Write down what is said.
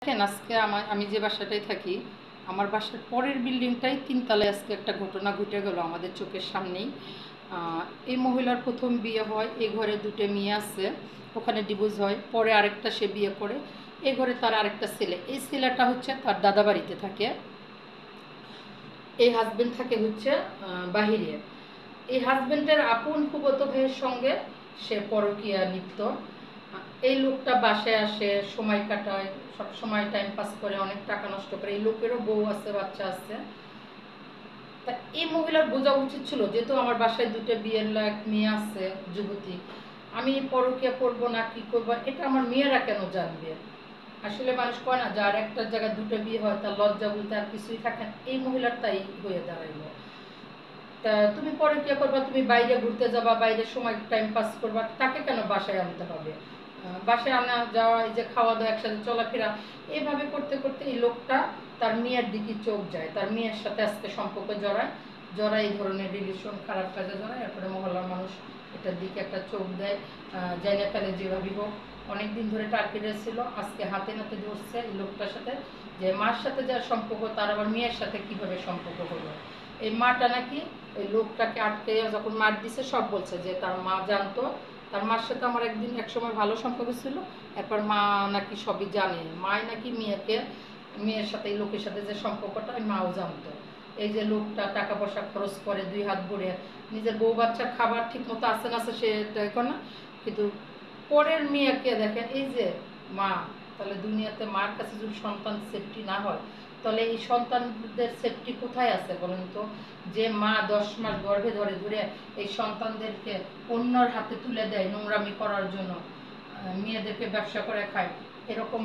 দেখেন আজকে আমি যে বাসাটায় থাকি, আমার বাসার পরের বিল্ডিংটাই তিনতলায় আজকে একটা ঘটনা ঘটে গেল আমাদের চোখের সামনেই। এই মহিলার প্রথম বিয়ে হয়, এই ঘরে দুটো মেয়ে আছে, ওখানে ডিভোর্স হয়, পরে আরেকটা সে বিয়ে করে, এই ঘরে তার আরেকটা ছেলে, এই ছেলেটা হচ্ছে তার দাদা বাড়িতে থাকে, এই হাজবেন্ড থাকে হচ্ছে বাহিরে। এই হাজবেন্ডের আপন ফুফাতো ভাইয়ের সঙ্গে সে পরকীয়া লিপ্ত। এই লোকটা বাসায় আসে, সময় কাটায়, সব সময় টাইম পাস করে, অনেক টাকা নষ্ট করে। এই লোকেরও বউ আছে, বাচ্চা আছে। তা এই মহিলার বোঝা উচিত ছিল, যেহেতু আমার বাসায় দুটো বিয়ের লায়ক মেয়ে আছে, যুবতী, আমি পরকীয়া করব না কি করবো এটা আমার মেয়েরা কেন জানবে। আসলে মানুষ কয় না, যার একটা জায়গায় দুটো বিয়ে হয় তার লজ্জা বলতে আর কিছুই থাকে না। এই মহিলার তাই হয়ে দাঁড়াইলো। তা তুমি পরকীয়া করবা, তুমি বাইরে ঘুরতে যাবা, বাইরে সময় টাইম পাস করবা, তাকে কেন বাসায় আনতে হবে? বাসায় আনা যাওয়া, এই যে খাওয়া দাওয়া, একসাথে চলাফেরা, এভাবে করতে করতে এই লোকটা তার মেয়ের দিকে চোখ যায়, তার মেয়ের সাথে আজকে সম্পর্ক জড়ায় এই ধরনের রিলেশন, খারাপ কাজে জড়ায়। এরপরে মহল্লার মানুষ এটার দিকে একটা চোখ দেয়, যাই না ফেলে যেভাবেই হোক। অনেকদিন ধরে টার্গেটে ছিল, আজকে হাতে নাতে ধরছে এই লোকটার সাথে, যে মার সাথে যার সম্পর্ক তার আবার মেয়ের সাথে কিভাবে সম্পর্ক হলো। এই মাটা নাকি ওই লোকটাকে আটকে যখন মার দিছে সব বলছে, যে তার মা জানতো, তার মার সাথে আমার এক সময় ভালো সম্পর্ক ছিল, এরপর মা নাকি সবই জানে, মাই নাকি মেয়ের সাথে, এই লোকের সাথে যে সম্পর্কটা ওই মাও জানতো। এই যে লোকটা টাকা পয়সা খরচ করে দুই হাত ভরে, নিজের বউ বাচ্চার খাবার ঠিক মতো আসে না, সে না, কিন্তু পরের মেয়েকে দেখেন, এই যে মা, তাহলে দুনিয়াতে মার কাছে যদি সন্তান সেফটি না হয়, তাহলে এই সন্তানদের সেফটি কোথায় আছে বলেন তো? যে মা 10 মাস গর্ভে ধরে ধরে এই সন্তানদেরকে অন্যর হাতে তুলে দেয় নোংরামি করার জন্য, মেয়েদেরকে ব্যবসা করে খায়, এরকম